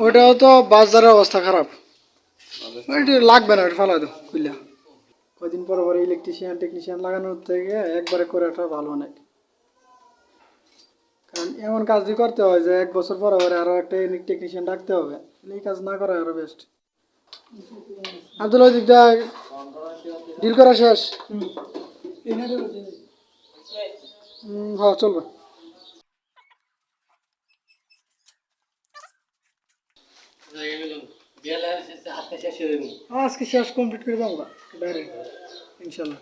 ওটাও তো বাজারের অবস্থা খারাপ, ওইটা লাগবে না, ওটা ফালাই দাও খুললা। কয়দিন পর পর ইলেকট্রিশিয়ান টেকনিশিয়ান লাগানোর থেকে একবারে করে ওটা ভালো অনেক। কারণ এমন কাজ যদি করতে হয় যে 1 বছর পর পরে আরো একটা টেকনিশিয়ান রাখতে হবে, এই কাজ না করা আরো বেস্ট। আব্দুল দিকটা ডিল করা শেষ। হ্যাঁ চলবে। আজকে শেষ কমপ্লিট করে যাবো ডাইরেক্ট ইনশাল্লাহ।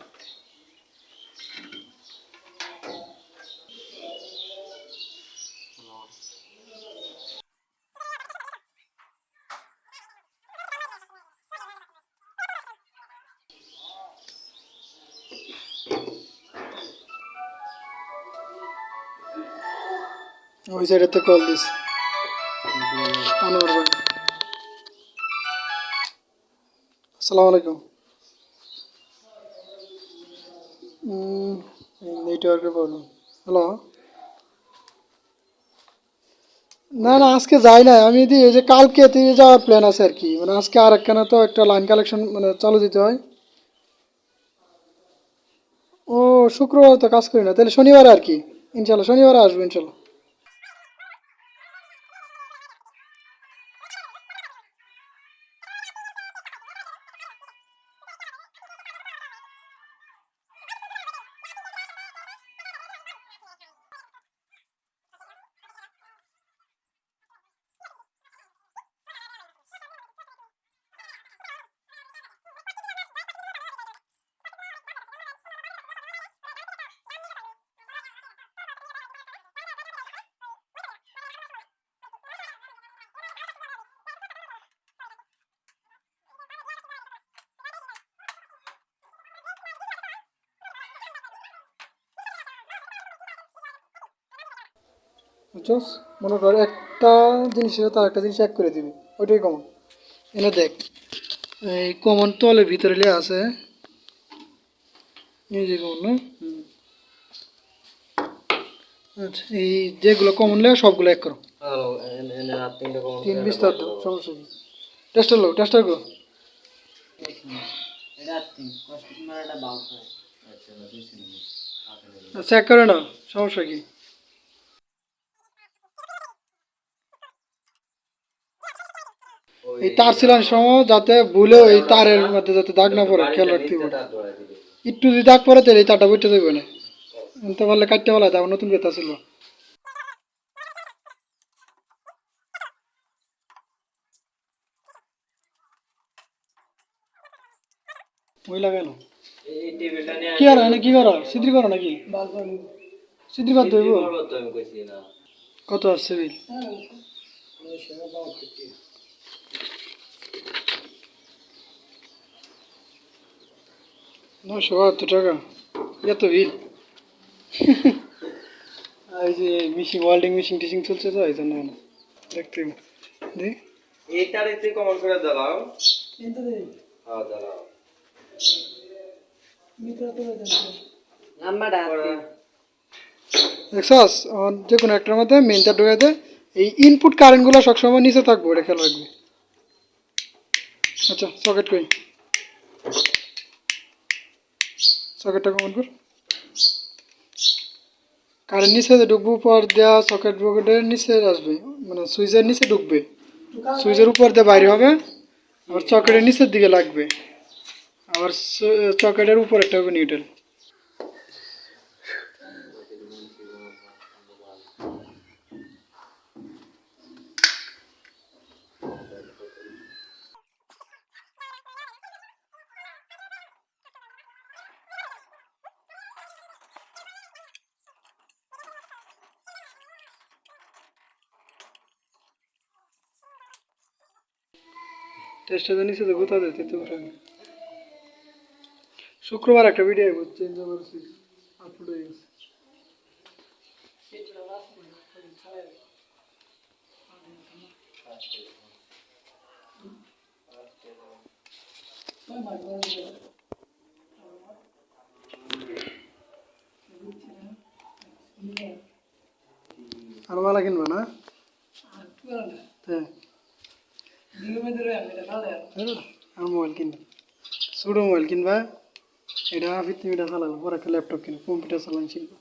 ওই সাইডেতে কল দিস আনোয়ার ভাই। আসসালামু আলাইকুম। নেটওয়ার্কের প্রবলেম। হ্যালো। না না আজকে যাই না আমি, এই যে কালকে দিয়ে যাওয়ার প্ল্যান আছে আর কি, মানে আজকে আর একখানা তো একটা লাইন কালেকশন মানে চালু দিতে হয়। ও শুক্রবার তো কাজ করি না, তাহলে শনিবার আর কি, ইনশাল্লাহ শনিবার আসবো ইনশাল্লাহ। বুঝছস, মনে কর একটা জিনিসের তার একটা জিনিস এক করে দিবি, ওইটাই কমন। এনে দেখ, এই কমন তলের ভিতরে লেখা আছে, এই যে কমন না। আচ্ছা এই যেগুলো কমন লেখা সবগুলো এক করো। তিন বিস্তার দাও, সমস্যা কি। টেস্টার লো, টেস্টার গো। চেক করে নাও, সমস্যা কি। এই তার ছিলার সময় যাতে ভুলেও এই তারের মধ্যে যাতে দাগ না পড়ে খেয়াল রাখতে হবে। একটু যদি দাগ পড়ে তাহলে এই তারটা বইতে দেবে না, এনতে পারলে কাটতে পারলে তারপর নতুন বেতা ছিল। ওই লাগাই না কি আর এনে কি করো, সিদ্রি করো নাকি সিদ্রি বাদ দেব। কত আসছে বিল? 972 টাকা, এত বিল। এই যে মেশিন ওয়েল্ডিং মেশিন টিচিং চলছে তো এই জন্য দেখতে দেখ। এইটার এতে কমন করে দাও কিন্তু দে। হ্যাঁ দাও মিটার তো দেন নাম্বার আছে দেখছস, যে কোনো একটার মধ্যে মেইনটা ঢুকে দে। এই ইনপুট কারেন্টগুলো সবসময় নিচে থাকবে, এটা খেয়াল রাখবে। আচ্ছা সকেট কই, সকেটটা কমন কর। কারেন্ট নিচে ঢুকবো, উপর দেওয়া সকেট বকেটের নিচে আসবে, মানে সুইচের নিচে ঢুকবে, সুইচের উপর দিয়ে বাইরে হবে, আবার সকেটের নিচের দিকে লাগবে, আবার সকেটের উপর একটা হবে নিউট্রাল। টেস্টটা নিচে তো গোতা দিতে তো শুক্রবার একটা ভিডিও চেঞ্জ করেছি, আপলোড হয়ে গেছে। আর মালা কিনবা না? হ্যাঁ, আর মোবাইল কিনবা, ছোট মোবাইল কিনবা, এটা পৃথিবীটা চালাবো, পরে একটা ল্যাপটপ কিনবো, কম্পিউটার চালানো শিখবো।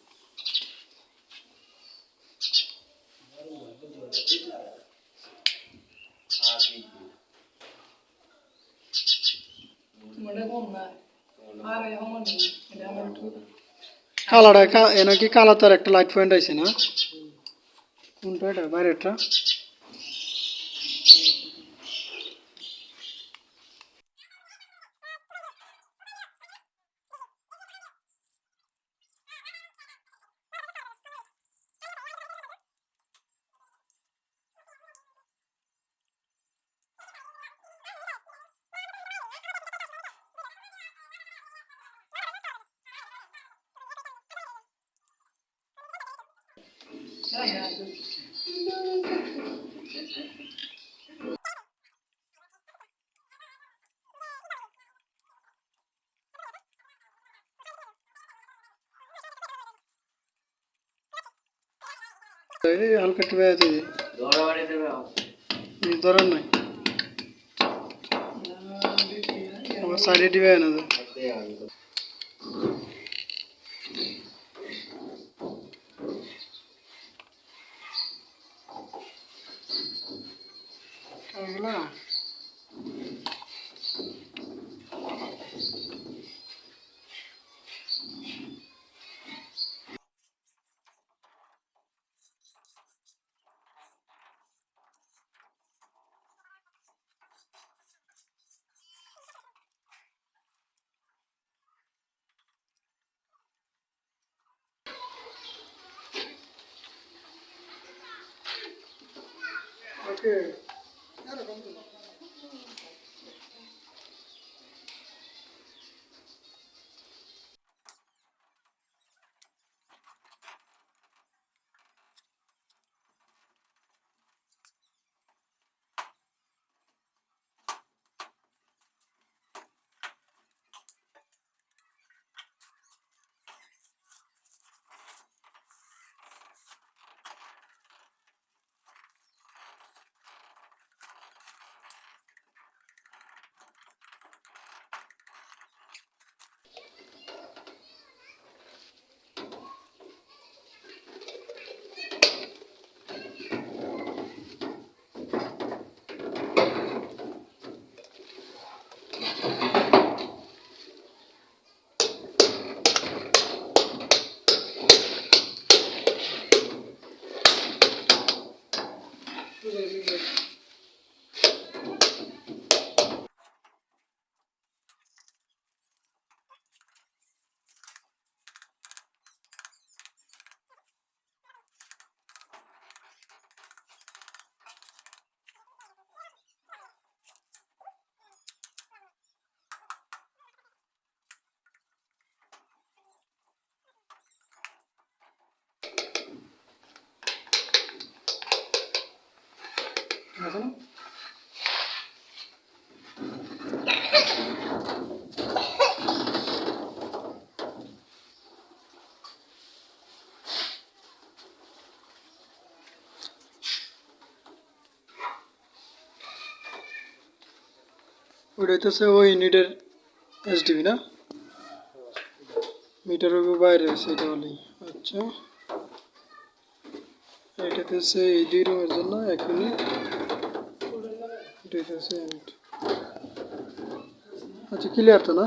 কালারটা এ নাকি কালার, তো আর একটা লাইট পয়েন্ট আছে না? কোনটা এটা? বাইরেটা? হালকা একটু বেড়াতে ধরার নাই, আমার সাইডে টিভে না যায়। এগুলা ওকে। আছে না? ওটা হইতেছে ওই ইউনিটের এসডিবি না, মিটারের বাইরে আছে এটা হলেই। আচ্ছা, এটাতে হচ্ছে এই 2 রুমের জন্য 1 ইউনিট, এটা হচ্ছে ইউনিট। আচ্ছা, ক্লিয়ার তো না?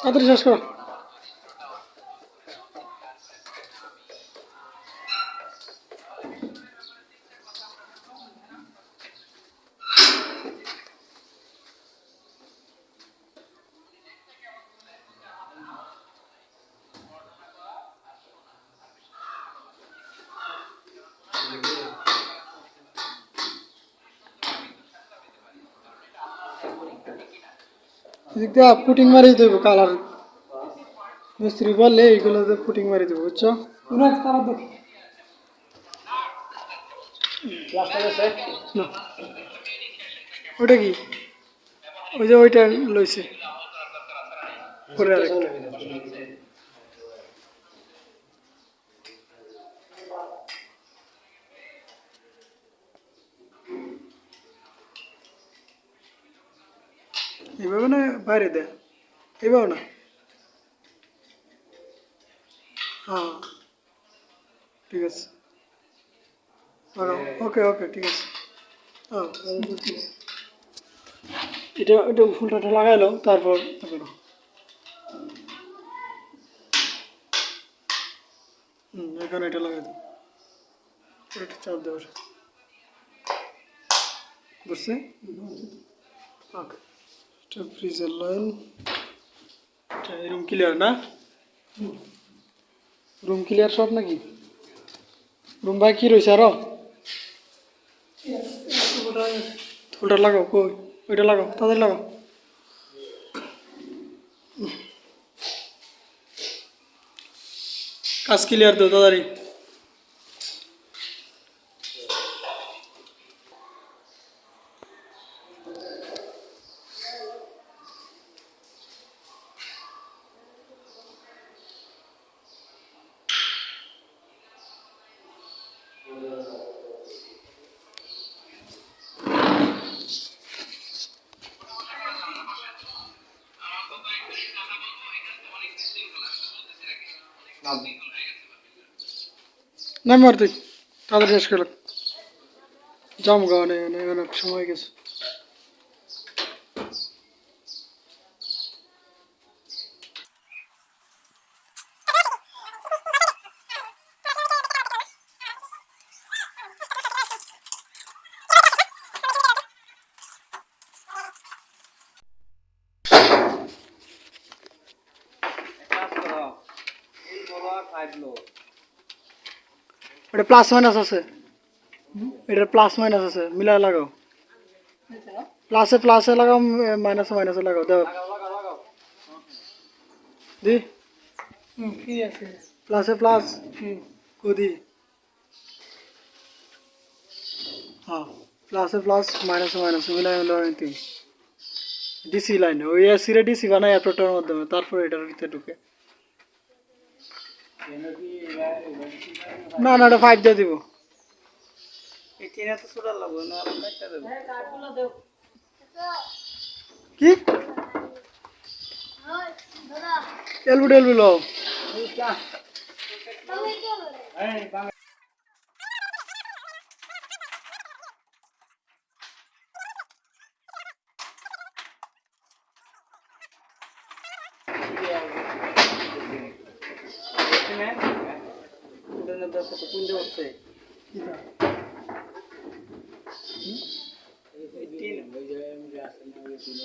তাড়াতাড়ি শেষ করো। এদিক দিয়ে পুটিং মারি দেবো, কালার মিস্ত্রি বললে এইগুলোতে পুটিং মারি দেবো, বুঝছো? না তারা দেখ না ওটা কি ওই যে ওইটা লইছে পরে আরেকটা এইভাবে না বাইরে দেয় এইভাবে না হ্যাঁ ঠিক আছে ওকে ওকে ঠিক আছে হ্যাঁ এটা এটা ফুলটা লাগাইলো তারপর করো এখানে এটা লাগাই দাও এটা চাপ দেওয়ার বুঝছে ওকে এটা ফ্রিজের লাইন রুম ক্লিয়ার না রুম ক্লিয়ার সব নাকি রুম ভাই কি রয়েছে আরো ফুলটা লাগাও কই ওইটা লাগাও তাদের লাগাও কাজ ক্লিয়ার দাও তাড়াতাড়ি না মার তুই তাড়াতাড়ি শেষ করে জাম গাওয়া অনেক সময় গেছে এটা প্লাস মাইনাস আছে এটা প্লাস মাইনাস আছে মিলাই লাগাও প্লাসে প্লাসে লাগাও মাইনাসে মাইনাসে লাগাও দাও দি কি আছে প্লাসে প্লাস কোদি হ্যাঁ প্লাসে প্লাস মাইনাসে মাইনাসে মিলাই লাগাই তুই ডিসি লাইন ওই এসি রে ডিসি বানাই অ্যাপ্রোটার মাধ্যমে তারপর এটার ভিতরে ঢুকে না না এটা 5 দিয়ে দিব এই তিন এত সুরা লাগবে না আর কাটতে দেব কাটগুলো দেব কি ওই দাদা এলবু এলবু লও এই বাংলা কত পুঞ্জ হচ্ছে কি না এই তিন ওই যে আসলে ওই তিন